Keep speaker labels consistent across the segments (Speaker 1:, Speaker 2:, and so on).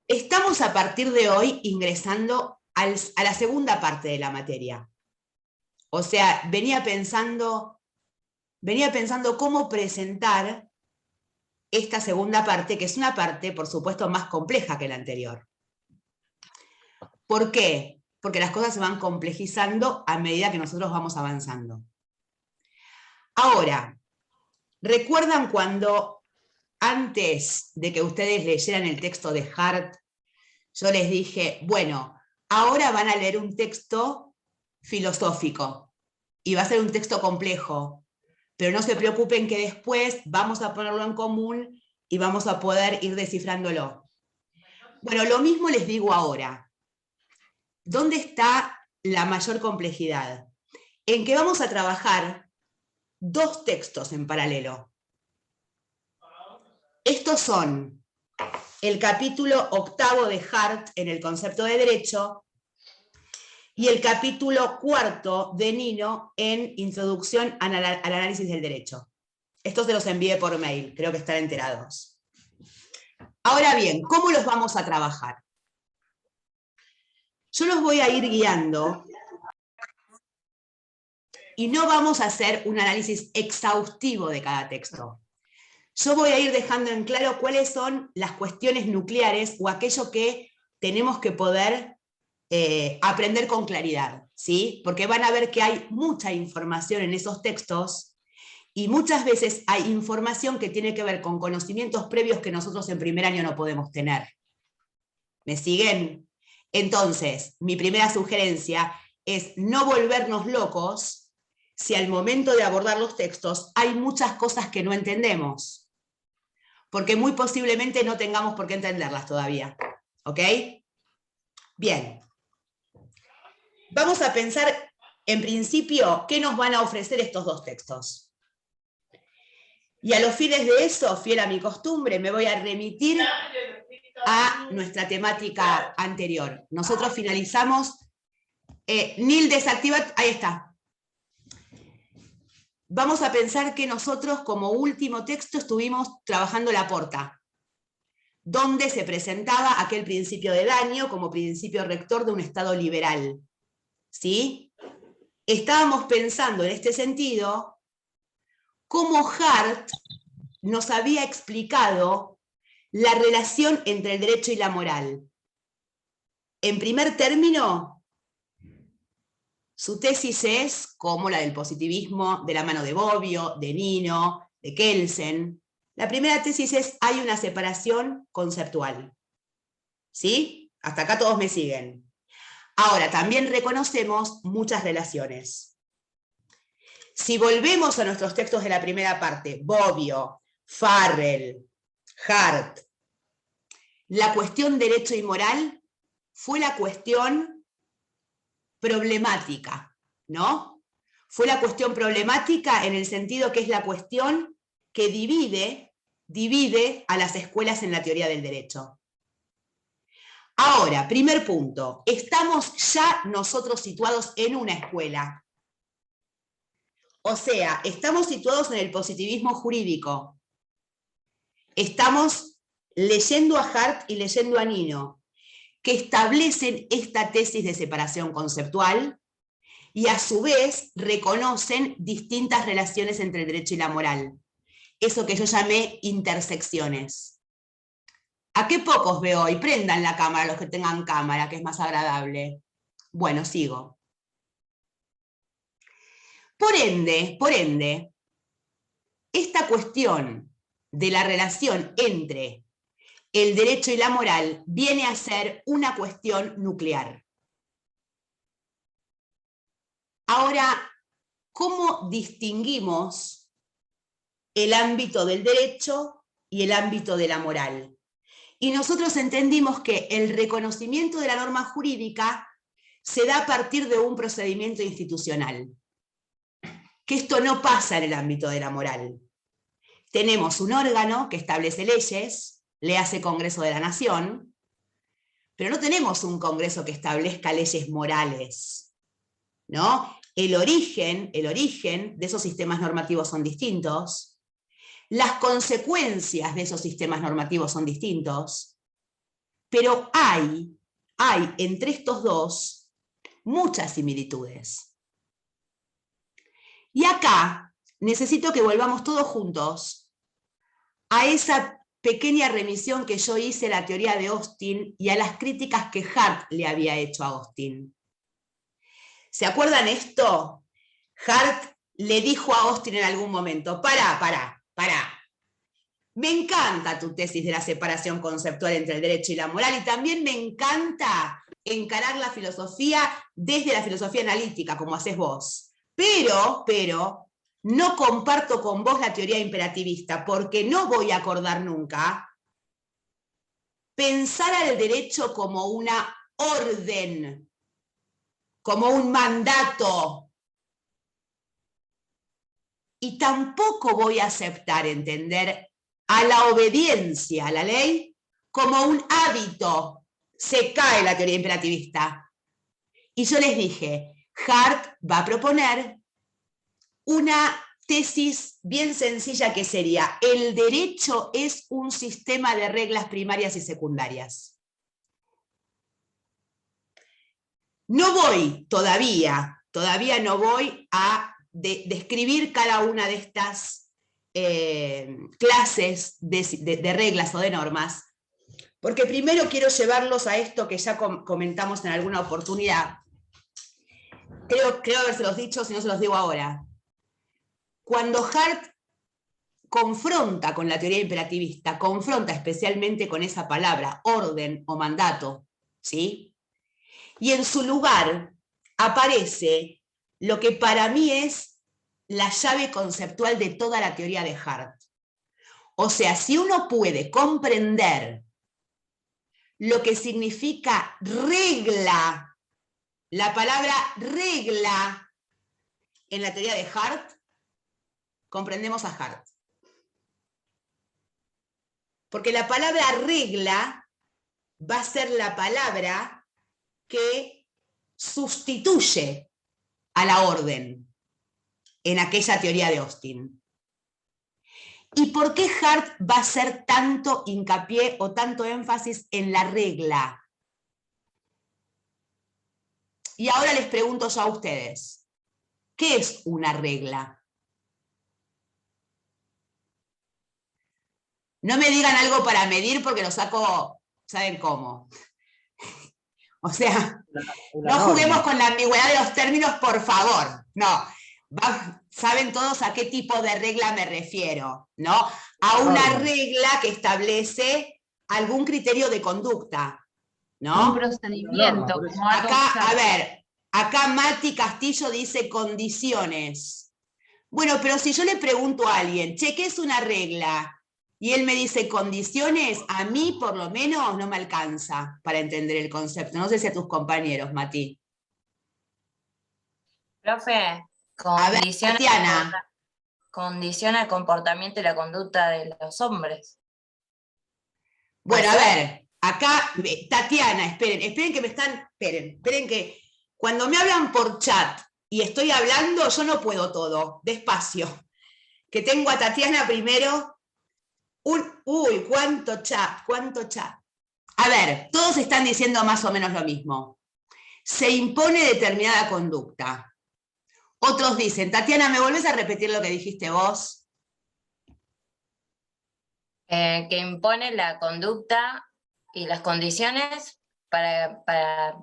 Speaker 1: Estamos a partir de hoy ingresando a la segunda parte de la materia. O sea, venía pensando cómo presentar esta segunda parte, que es una parte, por supuesto, más compleja que la anterior. ¿Por qué? Porque las cosas se van complejizando a medida que nosotros vamos avanzando. Ahora, ¿recuerdan cuando antes de que ustedes leyeran el texto de Hart, yo les dije, bueno, ahora van a leer un texto filosófico y va a ser un texto complejo, pero no se preocupen que después vamos a ponerlo en común y vamos a poder ir descifrándolo? Bueno, lo mismo les digo ahora. ¿Dónde está la mayor complejidad? En que vamos a trabajar dos textos en paralelo. Estos son el capítulo 8 de Hart en el concepto de derecho y el capítulo 4 de Nino en Introducción al análisis del derecho. Estos se los envié por mail, creo que están enterados. Ahora bien, ¿cómo los vamos a trabajar? Yo los voy a ir guiando y no vamos a hacer un análisis exhaustivo de cada texto. Yo voy a ir dejando en claro cuáles son las cuestiones nucleares o aquello que tenemos que poder aprender con claridad, ¿sí? Porque van a ver que hay mucha información en esos textos y muchas veces hay información que tiene que ver con conocimientos previos que nosotros en primer año no podemos tener. ¿Me siguen? Entonces, mi primera sugerencia es no volvernos locos si al momento de abordar los textos hay muchas cosas que no entendemos, porque muy posiblemente no tengamos por qué entenderlas todavía. ¿Ok? Bien. Vamos a pensar, en principio, qué nos van a ofrecer estos dos textos. Y a los fines de eso, fiel a mi costumbre, me voy a remitir a nuestra temática anterior. Nosotros finalizamos... Nil, desactiva... Ahí está. Vamos a pensar que nosotros, como último texto, estuvimos trabajando la Porta, donde se presentaba aquel principio de daño como principio rector de un Estado liberal. ¿Sí? Estábamos pensando en este sentido cómo Hart nos había explicado la relación entre el derecho y la moral. En primer término, su tesis es, como la del positivismo de la mano de Bobbio, de Nino, de Kelsen. La primera tesis es, hay una separación conceptual. ¿Sí? Hasta acá todos me siguen. Ahora, también reconocemos muchas relaciones. Si volvemos a nuestros textos de la primera parte, Bobbio, Farrell, Hart, la cuestión derecho y moral fue la cuestión problemática, ¿no? Fue la cuestión problemática en el sentido que es la cuestión que divide a las escuelas en la teoría del derecho. Ahora, primer punto, estamos ya nosotros situados en una escuela. O sea, estamos situados en el positivismo jurídico. Estamos leyendo a Hart y leyendo a Nino, que establecen esta tesis de separación conceptual y a su vez reconocen distintas relaciones entre el derecho y la moral. Eso que yo llamé intersecciones. ¿A qué pocos veo hoy? Prendan la cámara los que tengan cámara, que es más agradable. Bueno, sigo. Por ende, esta cuestión de la relación entre el derecho y la moral viene a ser una cuestión nuclear. Ahora, ¿cómo distinguimos el ámbito del derecho y el ámbito de la moral? Y nosotros entendimos que el reconocimiento de la norma jurídica se da a partir de un procedimiento institucional. Que esto no pasa en el ámbito de la moral. Tenemos un órgano que establece leyes, le hace Congreso de la Nación, pero no tenemos un Congreso que establezca leyes morales, ¿no? El origen de esos sistemas normativos son distintos, las consecuencias de esos sistemas normativos son distintos, pero hay entre estos dos muchas similitudes. Y acá necesito que volvamos todos juntos a esa pequeña remisión que yo hice a la teoría de Austin y a las críticas que Hart le había hecho a Austin. ¿Se acuerdan esto? Hart le dijo a Austin en algún momento, pará. Me encanta tu tesis de la separación conceptual entre el derecho y la moral, y también me encanta encarar la filosofía desde la filosofía analítica, como haces vos. Pero, no comparto con vos la teoría imperativista, porque no voy a acordar nunca pensar al derecho como una orden, como un mandato. Y tampoco voy a aceptar entender a la obediencia a la ley como un hábito. Se cae la teoría imperativista. Y yo les dije, Hart va a proponer una tesis bien sencilla que sería: el derecho es un sistema de reglas primarias y secundarias. No voy todavía no voy a describir cada una de estas clases de reglas o de normas, porque primero quiero llevarlos a esto que ya comentamos en alguna oportunidad. Creo habérselos dicho, si no se los digo ahora. Cuando Hart confronta con la teoría imperativista, confronta especialmente con esa palabra, orden o mandato, ¿sí? Y en su lugar aparece lo que para mí es la llave conceptual de toda la teoría de Hart. O sea, si uno puede comprender lo que significa regla, la palabra regla en la teoría de Hart, comprendemos a Hart. Porque la palabra regla va a ser la palabra que sustituye a la orden en aquella teoría de Austin. ¿Y por qué Hart va a hacer tanto hincapié o tanto énfasis en la regla? Y ahora les pregunto yo a ustedes, ¿qué es una regla? No me digan algo para medir porque lo saco, ¿saben cómo? O sea, no juguemos con la ambigüedad de los términos, por favor. No, saben todos a qué tipo de regla me refiero, ¿no? A una regla que establece algún criterio de conducta, ¿no?
Speaker 2: Un procedimiento. Como algo
Speaker 1: acá,
Speaker 2: exacto.
Speaker 1: a ver, acá Mati Castillo dice condiciones. Bueno, pero si yo le pregunto a alguien, che, ¿qué es una regla? Y él me dice condiciones, a mí por lo menos no me alcanza para entender el concepto. No sé si a tus compañeros, Mati.
Speaker 3: Profe,
Speaker 1: A ver, Tatiana.
Speaker 3: condiciona el comportamiento y la conducta de los hombres.
Speaker 1: Bueno, a ver, acá, Tatiana, esperen que me están, esperen que cuando me hablan por chat y estoy hablando, yo no puedo todo, despacio. Que tengo a Tatiana primero. Uy, cuánto chat. A ver, todos están diciendo más o menos lo mismo. Se impone determinada conducta. Otros dicen, Tatiana, ¿me volvés a repetir lo que dijiste vos?
Speaker 3: Que impone la conducta y las condiciones para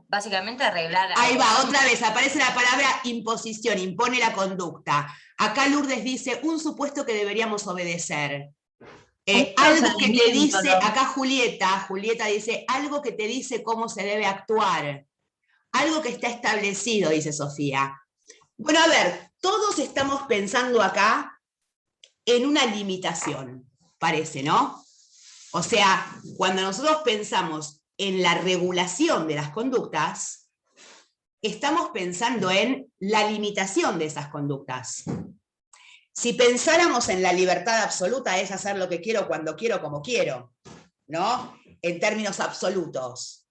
Speaker 3: básicamente arreglar.
Speaker 1: Ahí va, otra vez, aparece la palabra imposición, impone la conducta. Acá Lourdes dice, un supuesto que deberíamos obedecer. Algo que te dice, acá Julieta dice, algo que te dice cómo se debe actuar. Algo que está establecido, dice Sofía. Bueno, a ver, todos estamos pensando acá en una limitación, parece, ¿no? O sea, cuando nosotros pensamos en la regulación de las conductas, estamos pensando en la limitación de esas conductas. Si pensáramos en la libertad absoluta, es hacer lo que quiero, cuando quiero, como quiero, ¿no? En términos absolutos.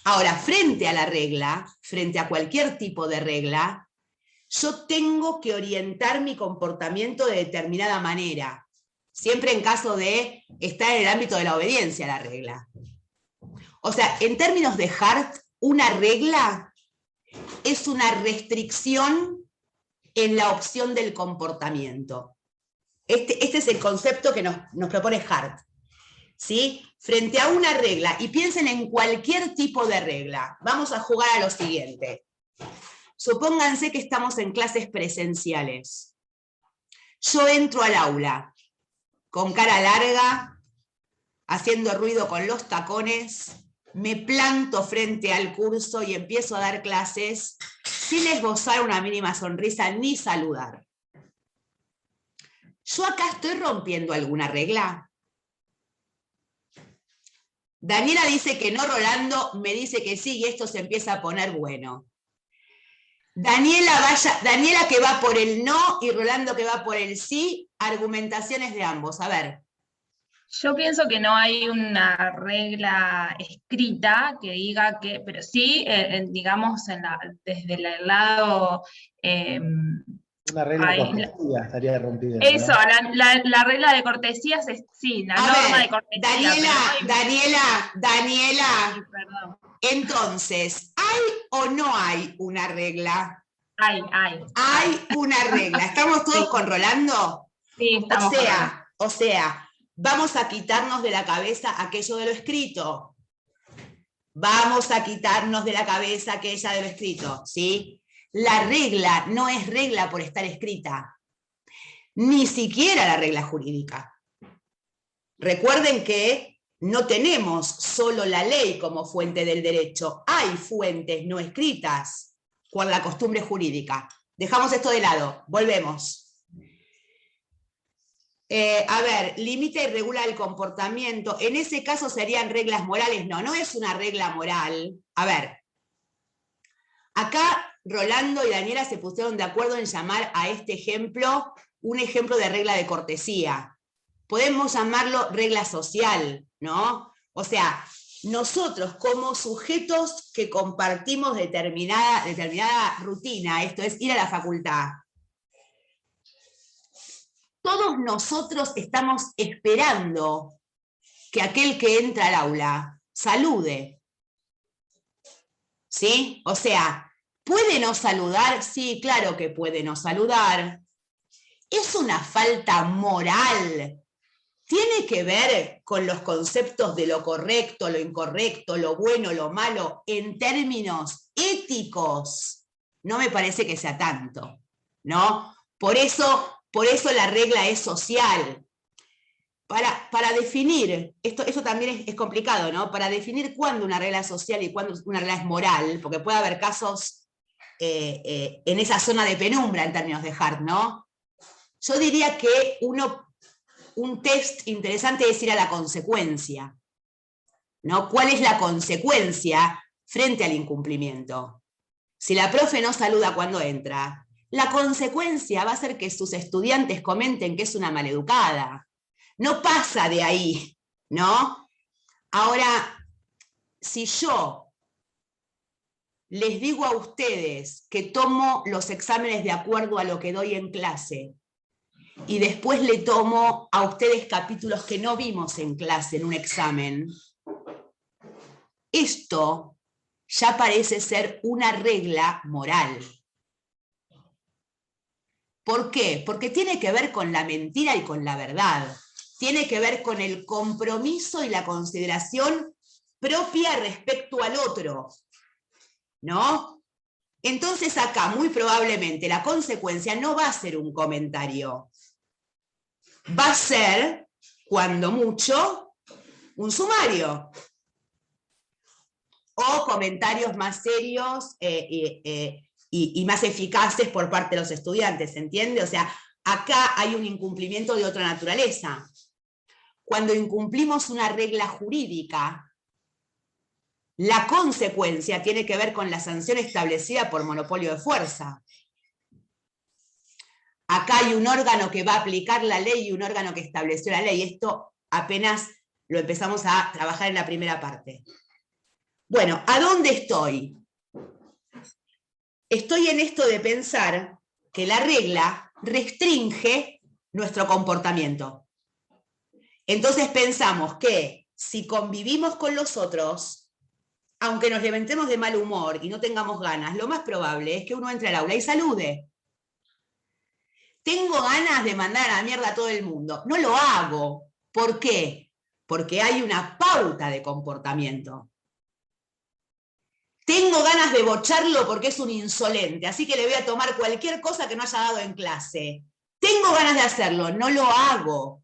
Speaker 1: Ahora, frente a la regla, frente a cualquier tipo de regla, yo tengo que orientar mi comportamiento de determinada manera, siempre en caso de estar en el ámbito de la obediencia a la regla. O sea, en términos de Hart, una regla es una restricción en la opción del comportamiento. Este es el concepto que nos propone Hart. ¿Sí? Frente a una regla, y piensen en cualquier tipo de regla, vamos a jugar a lo siguiente. Supónganse que estamos en clases presenciales. Yo entro al aula con cara larga, haciendo ruido con los tacones, me planto frente al curso y empiezo a dar clases sin esbozar una mínima sonrisa ni saludar. ¿Yo acá estoy rompiendo alguna regla? Daniela dice que no, Rolando me dice que sí, y esto se empieza a poner bueno. Daniela que va por el no y Rolando que va por el sí, argumentaciones de ambos. A ver.
Speaker 2: Yo pienso que no hay una regla escrita que diga que, pero sí, digamos, desde el lado...
Speaker 4: una regla de cortesía estaría rompida.
Speaker 2: Eso,
Speaker 4: ¿no?
Speaker 2: la regla de cortesías es, sí, la norma de cortesía.
Speaker 1: Daniela,
Speaker 2: sí, perdón.
Speaker 1: Entonces, ¿hay o no hay una regla?
Speaker 2: Hay.
Speaker 1: Hay una regla. ¿Estamos todos con Rolando?
Speaker 2: Sí, estamos.
Speaker 1: O sea, vamos a quitarnos de la cabeza aquello de lo escrito. Vamos a quitarnos de la cabeza aquella de lo escrito, ¿sí? La regla no es regla por estar escrita. Ni siquiera la regla jurídica. Recuerden que no tenemos solo la ley como fuente del derecho, hay fuentes no escritas con la costumbre jurídica. Dejamos esto de lado, volvemos. A ver, limita y regula el comportamiento. En ese caso serían reglas morales. No es una regla moral. A ver, acá Rolando y Daniela se pusieron de acuerdo en llamar a este ejemplo un ejemplo de regla de cortesía. Podemos llamarlo regla social, ¿no? O sea, nosotros como sujetos que compartimos determinada rutina, esto es ir a la facultad, todos nosotros estamos esperando que aquel que entra al aula salude. ¿Sí? O sea, ¿puede no saludar? Sí, claro que puede no saludar. Es una falta moral. Tiene que ver con los conceptos de lo correcto, lo incorrecto, lo bueno, lo malo, en términos éticos. No me parece que sea tanto, ¿no? Por eso la regla es social. Para definir, esto también es complicado, ¿no? Para definir cuándo una regla es social y cuándo una regla es moral, porque puede haber casos en esa zona de penumbra en términos de Hart, ¿no? Yo diría que un test interesante es ir a la consecuencia, ¿no? ¿Cuál es la consecuencia frente al incumplimiento? Si la profe no saluda cuando entra, la consecuencia va a ser que sus estudiantes comenten que es una maleducada. No pasa de ahí, ¿no? Ahora, si yo les digo a ustedes que tomo los exámenes de acuerdo a lo que doy en clase, y después le tomo a ustedes capítulos que no vimos en clase en un examen, esto ya parece ser una regla moral. ¿Por qué? Porque tiene que ver con la mentira y con la verdad. Tiene que ver con el compromiso y la consideración propia respecto al otro, ¿no? Entonces acá, muy probablemente, la consecuencia no va a ser un comentario. Va a ser, cuando mucho, un sumario. O comentarios más serios y más eficaces por parte de los estudiantes, ¿se entiende? O sea, acá hay un incumplimiento de otra naturaleza. Cuando incumplimos una regla jurídica, la consecuencia tiene que ver con la sanción establecida por monopolio de fuerza. Acá hay un órgano que va a aplicar la ley y un órgano que estableció la ley. Esto apenas lo empezamos a trabajar en la primera parte. Bueno, ¿a dónde estoy? Estoy en esto de pensar que la regla restringe nuestro comportamiento. Entonces pensamos que si convivimos con los otros, aunque nos levantemos de mal humor y no tengamos ganas, lo más probable es que uno entre al aula y salude. Tengo ganas de mandar a la mierda a todo el mundo. No lo hago. ¿Por qué? Porque hay una pauta de comportamiento. Tengo ganas de bocharlo porque es un insolente, así que le voy a tomar cualquier cosa que no haya dado en clase. Tengo ganas de hacerlo, no lo hago.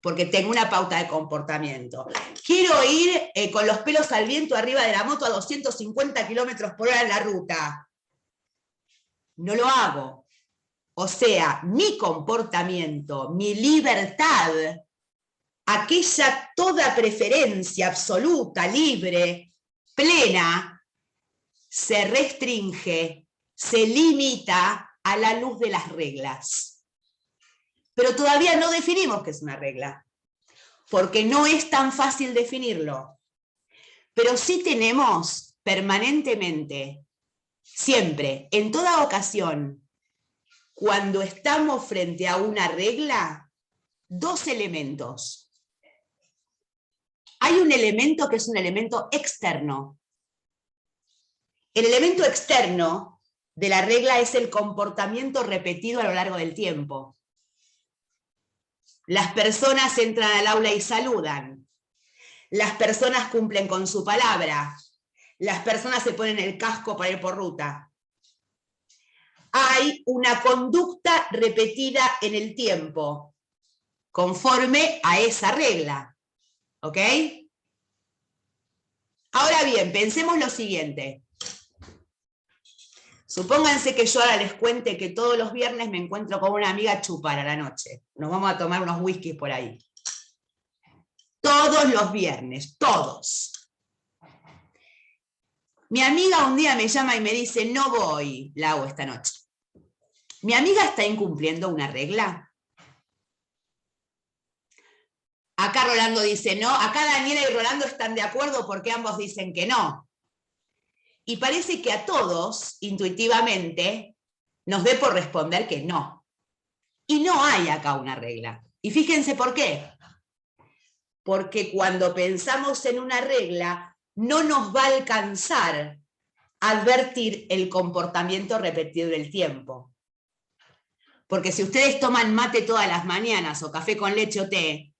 Speaker 1: Porque tengo una pauta de comportamiento. Quiero ir con los pelos al viento arriba de la moto a 250 kilómetros por hora en la ruta. No lo hago. O sea, mi comportamiento, mi libertad, aquella toda preferencia absoluta, libre, plena, se restringe, se limita a la luz de las reglas. Pero todavía no definimos qué es una regla, porque no es tan fácil definirlo. Pero sí tenemos permanentemente, siempre, en toda ocasión, cuando estamos frente a una regla, dos elementos. Hay un elemento que es un elemento externo. El elemento externo de la regla es el comportamiento repetido a lo largo del tiempo. Las personas entran al aula y saludan. Las personas cumplen con su palabra. Las personas se ponen el casco para ir por ruta. Hay una conducta repetida en el tiempo, conforme a esa regla. ¿Ok? Ahora bien, pensemos lo siguiente. Supónganse que yo ahora les cuente que todos los viernes me encuentro con una amiga a chupar a la noche. Nos vamos a tomar unos whiskies por ahí. Todos los viernes, todos. Mi amiga un día me llama y me dice, no voy, Lau, esta noche. ¿Mi amiga está incumpliendo una regla? Acá Rolando dice no, acá Daniela y Rolando están de acuerdo porque ambos dicen que no. Y parece que a todos, intuitivamente, nos dé por responder que no. Y no hay acá una regla. Y fíjense por qué. Porque cuando pensamos en una regla, no nos va a alcanzar advertir el comportamiento repetido del tiempo. Porque si ustedes toman mate todas las mañanas o café con leche o té,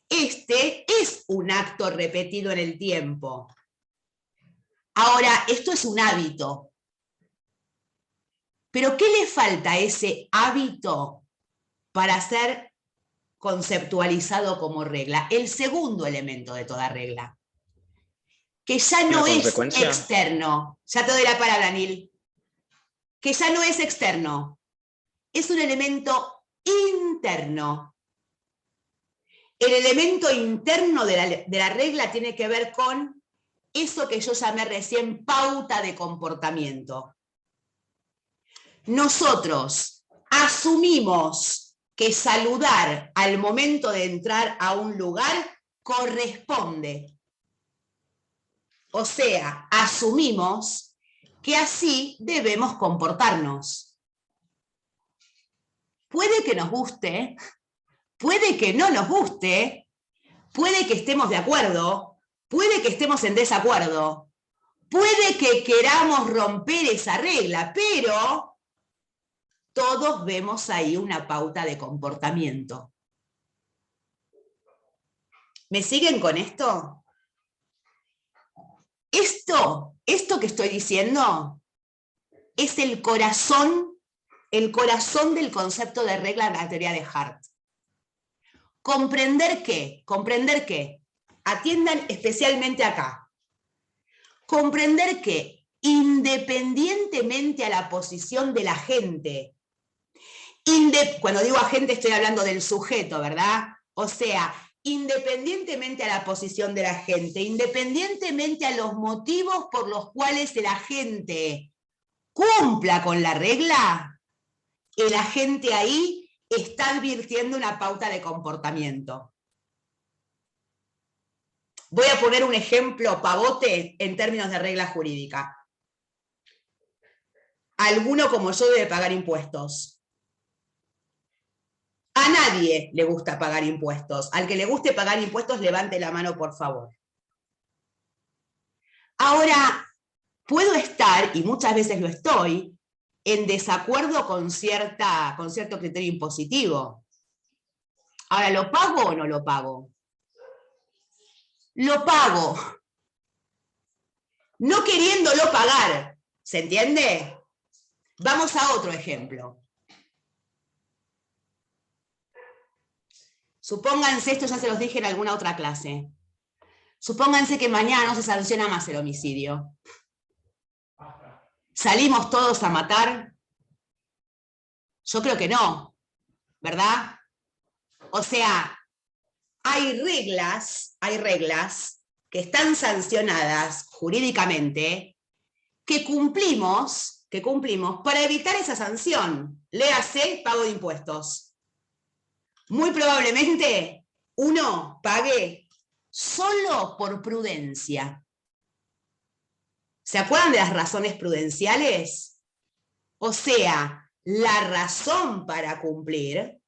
Speaker 1: este es un acto repetido en el tiempo. Ahora, esto es un hábito. ¿Pero qué le falta a ese hábito para ser conceptualizado como regla? El segundo elemento de toda regla, que ya no es externo. Ya te doy la palabra, Nil. Que ya no es externo. Es un elemento interno. El elemento interno de la regla tiene que ver con eso que yo llamé recién pauta de comportamiento. Nosotros asumimos que saludar al momento de entrar a un lugar corresponde. O sea, asumimos que así debemos comportarnos. Puede que nos guste, puede que no nos guste, puede que estemos de acuerdo, puede que estemos en desacuerdo, puede que queramos romper esa regla, pero todos vemos ahí una pauta de comportamiento. ¿Me siguen con esto? Esto que estoy diciendo es el corazón del concepto de regla en la teoría de Hart. Comprender que, atiendan especialmente acá, comprender que independientemente a la posición de la gente, cuando digo agente estoy hablando del sujeto, ¿verdad? O sea, independientemente a la posición de la gente, independientemente a los motivos por los cuales el agente cumpla con la regla, el agente ahí está advirtiendo una pauta de comportamiento. Voy a poner un ejemplo pavote en términos de regla jurídica. Alguno como yo debe pagar impuestos. A nadie le gusta pagar impuestos. Al que le guste pagar impuestos, levante la mano, por favor. Ahora, puedo estar, y muchas veces lo estoy, en desacuerdo con cierto criterio impositivo. Ahora, ¿lo pago o no lo pago? Lo pago. No queriéndolo pagar. ¿Se entiende? Vamos a otro ejemplo. Supónganse, esto ya se los dije en alguna otra clase. Supónganse que mañana no se sanciona más el homicidio. ¿Salimos todos a matar? Yo creo que no, ¿verdad? O sea, hay reglas que están sancionadas jurídicamente que cumplimos para evitar esa sanción. Léase pago de impuestos. Muy probablemente uno pague solo por prudencia. ¿Se acuerdan de las razones prudenciales? O sea, la razón para cumplir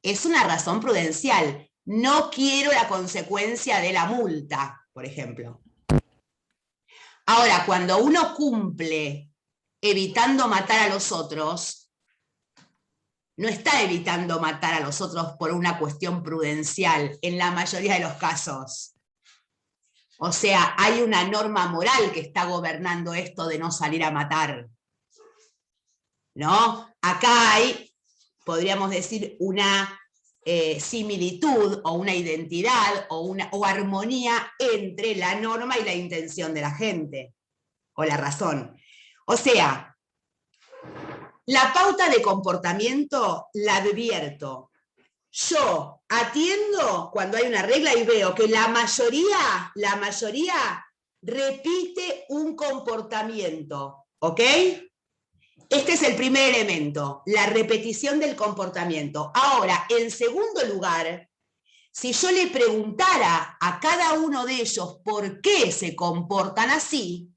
Speaker 1: es una razón prudencial. No quiero la consecuencia de la multa, por ejemplo. Ahora, cuando uno cumple evitando matar a los otros, no está evitando matar a los otros por una cuestión prudencial, en la mayoría de los casos. O sea, hay una norma moral que está gobernando esto de no salir a matar. ¿No? Acá hay, podríamos decir, una similitud o una identidad o armonía entre la norma y la intención de la gente, o la razón. O sea, la pauta de comportamiento la advierto. Yo atiendo cuando hay una regla y veo que la mayoría repite un comportamiento, ¿ok? Este es el primer elemento, la repetición del comportamiento. Ahora, en segundo lugar, si yo le preguntara a cada uno de ellos por qué se comportan así,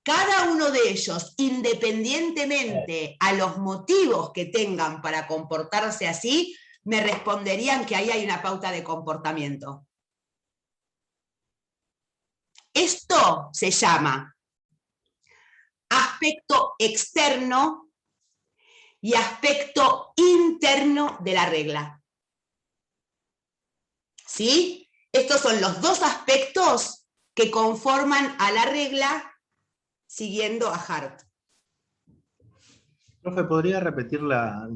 Speaker 1: cada uno de ellos, independientemente a los motivos que tengan para comportarse así, me responderían que ahí hay una pauta de comportamiento. Esto se llama aspecto externo y aspecto interno de la regla. ¿Sí? Estos son los dos aspectos que conforman a la regla siguiendo a Hart.
Speaker 4: Profe, ¿podría repetir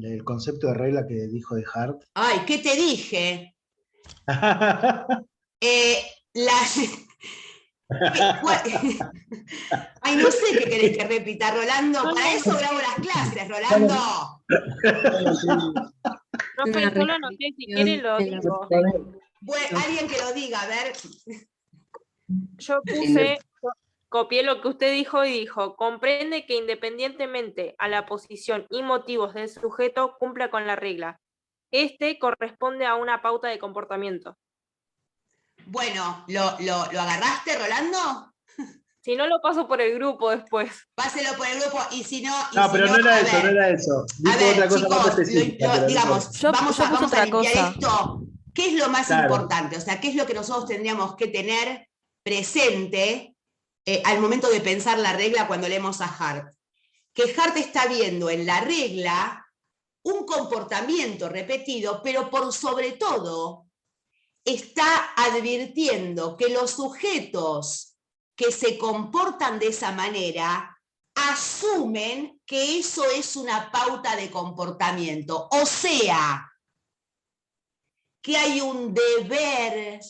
Speaker 4: el concepto de regla que dijo de Hart?
Speaker 1: Ay, ¿qué te dije? Ay, no sé qué querés que repita, Rolando. Para eso grabo las clases, Rolando.
Speaker 5: Profe, yo lo anoté, si quiere lo digo.
Speaker 1: Bueno, alguien que lo diga, a ver.
Speaker 5: Yo copié lo que usted dijo y dijo, comprende que independientemente a la posición y motivos del sujeto cumpla con la regla. Este corresponde a una pauta de comportamiento.
Speaker 1: Bueno, ¿lo agarraste, Rolando?
Speaker 5: Si no, lo paso por el grupo después.
Speaker 1: Páselo por el grupo y si no...
Speaker 4: No, pero no era eso, no era eso.
Speaker 1: Dijo
Speaker 4: otra cosa
Speaker 1: chicos,
Speaker 4: más específica.
Speaker 1: digamos, vamos a limpiar esto. ¿Qué es lo más importante? O sea, ¿qué es lo que nosotros tendríamos que tener presente al momento de pensar la regla cuando leemos a Hart? Que Hart está viendo en la regla un comportamiento repetido, pero por sobre todo está advirtiendo que los sujetos que se comportan de esa manera asumen que eso es una pauta de comportamiento. O sea, que hay un deber,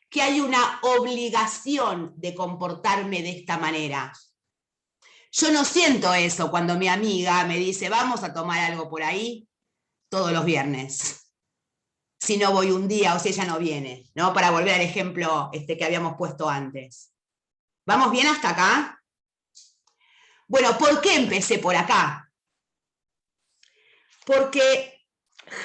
Speaker 1: que hay una obligación de comportarme de esta manera. Yo no siento eso cuando mi amiga me dice, vamos a tomar algo por ahí todos los viernes. Si no voy un día o si ella no viene, ¿no? Para volver al ejemplo que habíamos puesto antes. ¿Vamos bien hasta acá? Bueno, ¿por qué empecé por acá? Porque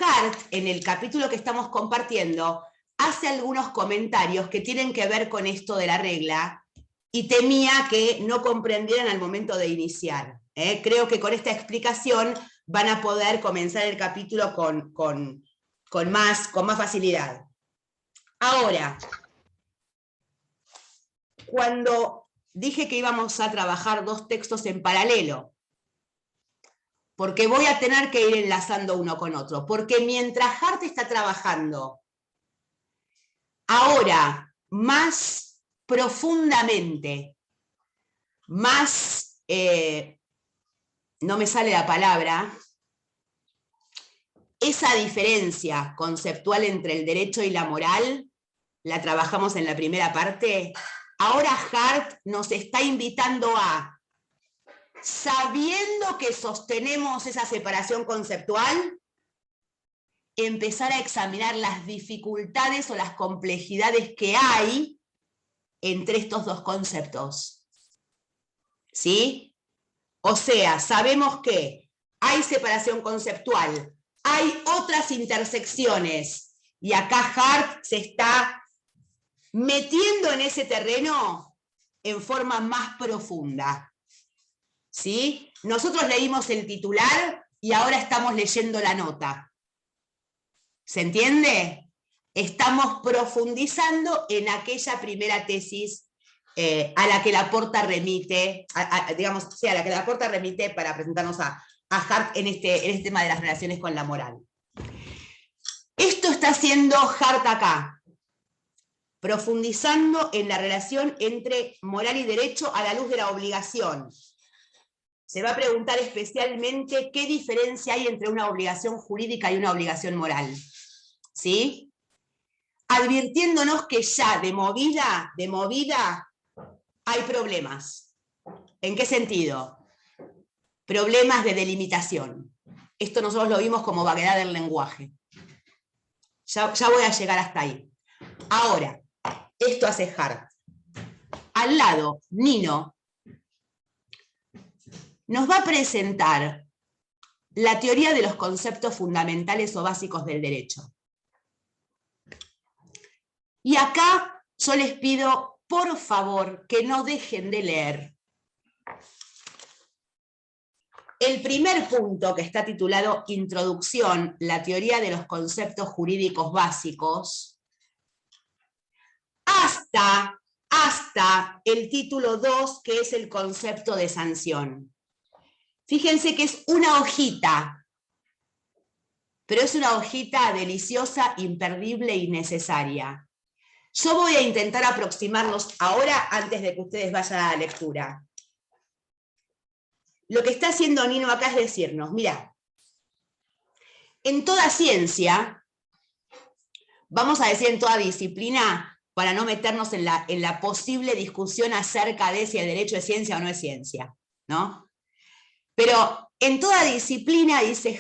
Speaker 1: Hart, en el capítulo que estamos compartiendo, hace algunos comentarios que tienen que ver con esto de la regla y temía que no comprendieran al momento de iniciar. Creo que con esta explicación van a poder comenzar el capítulo con más facilidad. Ahora, cuando dije que íbamos a trabajar dos textos en paralelo, porque voy a tener que ir enlazando uno con otro, porque mientras Hart está trabajando ahora más profundamente, más, no me sale la palabra, esa diferencia conceptual entre el derecho y la moral, la trabajamos en la primera parte. Ahora Hart nos está invitando a, sabiendo que sostenemos esa separación conceptual, empezar a examinar las dificultades o las complejidades que hay entre estos dos conceptos. ¿Sí? O sea, sabemos que hay separación conceptual, hay otras intersecciones, y acá Hart se está metiendo en ese terreno en forma más profunda. ¿Sí? Nosotros leímos el titular y ahora estamos leyendo la nota. ¿Se entiende? Estamos profundizando en aquella primera tesis a la que Laporta remite, digamos, sí, a la que Laporta remite para presentarnos a Hart en este tema de las relaciones con la moral. Esto está haciendo Hart acá, profundizando en la relación entre moral y derecho a la luz de la obligación. Se va a preguntar especialmente qué diferencia hay entre una obligación jurídica y una obligación moral. ¿Sí? Advirtiéndonos que ya de movida hay problemas. ¿En qué sentido? Problemas de delimitación. Esto nosotros lo vimos como vaguedad del lenguaje. Ya voy a llegar hasta ahí. Ahora, esto hace Hart. Al lado, Nino nos va a presentar la teoría de los conceptos fundamentales o básicos del derecho. Y acá yo les pido, por favor, que no dejen de leer el primer punto, que está titulado Introducción, la teoría de los conceptos jurídicos básicos, hasta el título 2, que es el concepto de sanción. Fíjense que es una hojita, pero es una hojita deliciosa, imperdible y necesaria. Yo voy a intentar aproximarnos ahora antes de que ustedes vayan a la lectura. Lo que está haciendo Nino acá es decirnos, mira, en toda ciencia, vamos a decir en toda disciplina, para no meternos en la posible discusión acerca de si el derecho es ciencia o no es ciencia, ¿no? Pero en toda disciplina, dice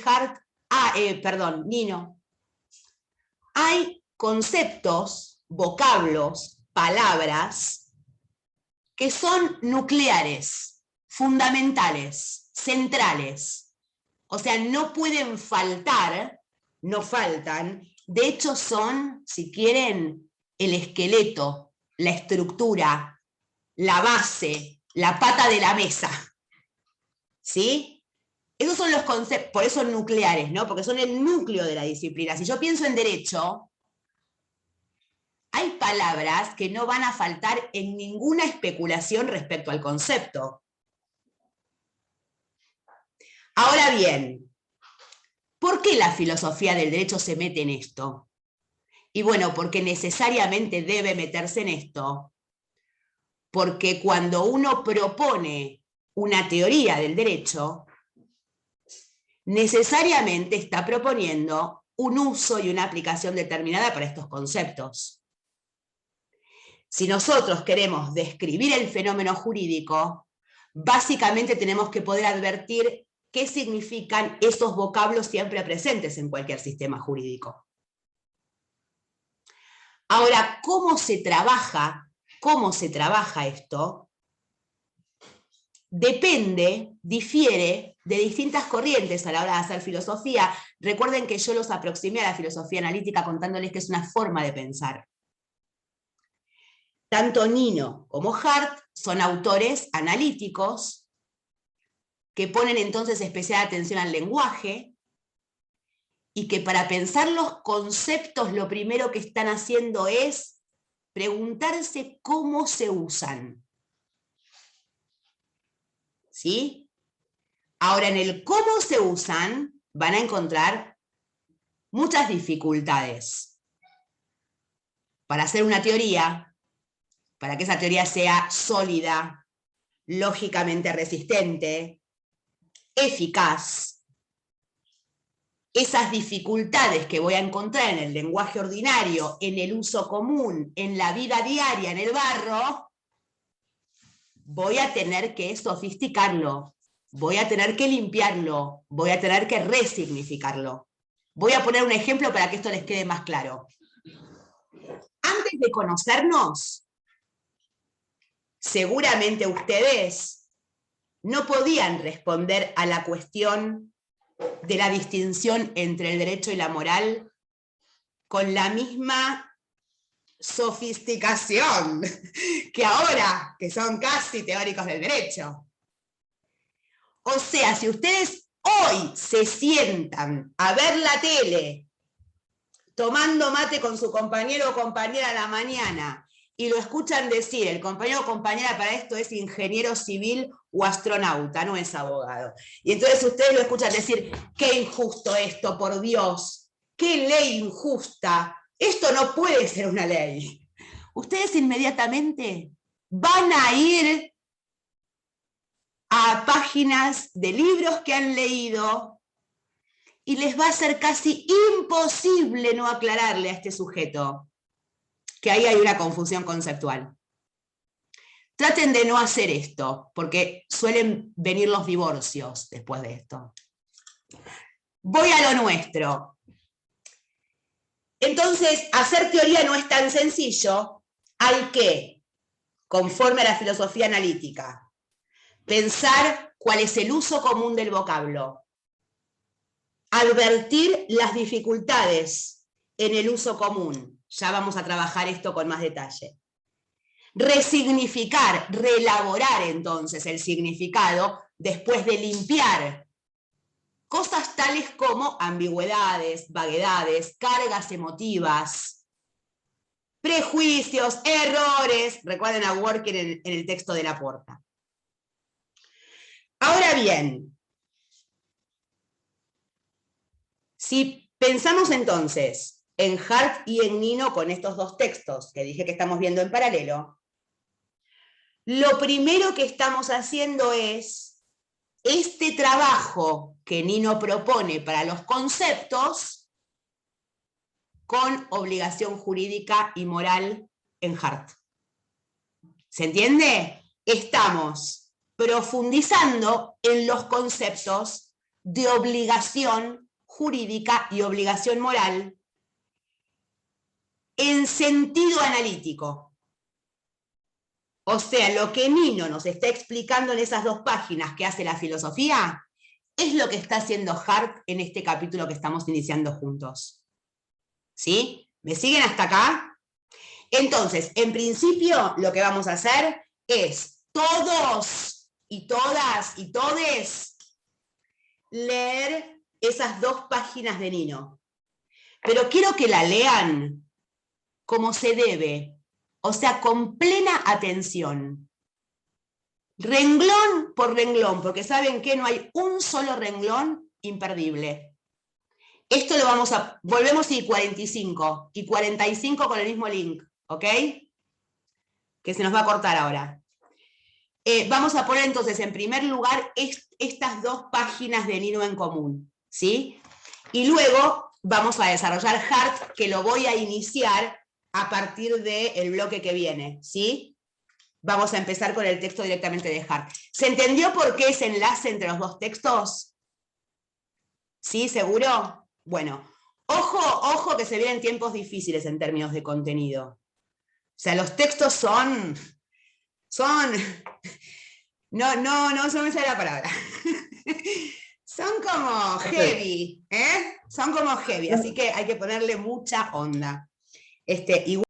Speaker 1: Nino, hay conceptos, vocablos, palabras, que son nucleares, fundamentales, centrales. O sea, no pueden faltar, no faltan, de hecho son, si quieren, el esqueleto, la estructura, la base, la pata de la mesa. ¿Sí? Esos son los conceptos, por eso nucleares, ¿no? Porque son el núcleo de la disciplina. Si yo pienso en derecho, hay palabras que no van a faltar en ninguna especulación respecto al concepto. Ahora bien, ¿por qué la filosofía del derecho se mete en esto? Y bueno, porque necesariamente debe meterse en esto, porque cuando uno propone una teoría del derecho, necesariamente está proponiendo un uso y una aplicación determinada para estos conceptos. Si nosotros queremos describir el fenómeno jurídico, básicamente tenemos que poder advertir qué significan esos vocablos siempre presentes en cualquier sistema jurídico. Ahora, ¿cómo se trabaja esto? Depende, difiere de distintas corrientes a la hora de hacer filosofía. Recuerden que yo los aproximé a la filosofía analítica contándoles que es una forma de pensar. Tanto Nino como Hart son autores analíticos que ponen entonces especial atención al lenguaje y que para pensar los conceptos lo primero que están haciendo es preguntarse cómo se usan. ¿Sí? Ahora, en el cómo se usan, van a encontrar muchas dificultades. Para hacer una teoría, para que esa teoría sea sólida, lógicamente resistente, eficaz, esas dificultades que voy a encontrar en el lenguaje ordinario, en el uso común, en la vida diaria, en el barro, voy a tener que sofisticarlo, voy a tener que limpiarlo, voy a tener que resignificarlo. Voy a poner un ejemplo para que esto les quede más claro. Antes de conocernos, seguramente ustedes no podían responder a la cuestión de la distinción entre el derecho y la moral con la misma sofisticación que ahora, que son casi teóricos del derecho. O sea, si ustedes hoy se sientan a ver la tele, tomando mate con su compañero o compañera a la mañana, y lo escuchan decir, el compañero o compañera para esto es ingeniero civil o astronauta, no es abogado. Y entonces ustedes lo escuchan decir, qué injusto esto, por Dios, qué ley injusta, esto no puede ser una ley. Ustedes inmediatamente van a ir a páginas de libros que han leído y les va a ser casi imposible no aclararle a este sujeto que ahí hay una confusión conceptual. Traten de no hacer esto, porque suelen venir los divorcios después de esto. Voy a lo nuestro. Entonces, hacer teoría no es tan sencillo. Hay que, conforme a la filosofía analítica, pensar cuál es el uso común del vocablo, advertir las dificultades en el uso común. Ya vamos a trabajar esto con más detalle. Resignificar, reelaborar entonces el significado después de limpiar cosas tales como ambigüedades, vaguedades, cargas emotivas, prejuicios, errores. Recuerden a Worker en el texto de Laporta. Ahora bien, si pensamos entonces en Hart y en Nino con estos dos textos que dije que estamos viendo en paralelo, lo primero que estamos haciendo es este trabajo que Nino propone para los conceptos con obligación jurídica y moral en Hart. ¿Se entiende? Estamos profundizando en los conceptos de obligación jurídica y obligación moral en sentido analítico. O sea, lo que Nino nos está explicando en esas dos páginas que hace la filosofía es lo que está haciendo Hart en este capítulo que estamos iniciando juntos. ¿Sí? ¿Me siguen hasta acá? Entonces, en principio, lo que vamos a hacer es todos y todas y todes leer esas dos páginas de Nino. Pero quiero que la lean como se debe, o sea, con plena atención. Renglón por renglón, porque saben que no hay un solo renglón imperdible. Esto lo vamos a, volvemos y 45 con el mismo link, ¿ok? Que se nos va a cortar ahora. Vamos a poner entonces en primer lugar estas dos páginas de Nino en común, ¿sí? Y luego vamos a desarrollar Hart, que lo voy a iniciar a partir del bloque que viene, ¿sí? Vamos a empezar con el texto directamente de Hart. ¿Se entendió por qué ese enlace entre los dos textos? ¿Sí? ¿Seguro? Bueno, ojo que se vienen tiempos difíciles en términos de contenido. O sea, los textos son no se me sale la palabra. Son como heavy, ¿eh? Son como heavy, así que hay que ponerle mucha onda. Igual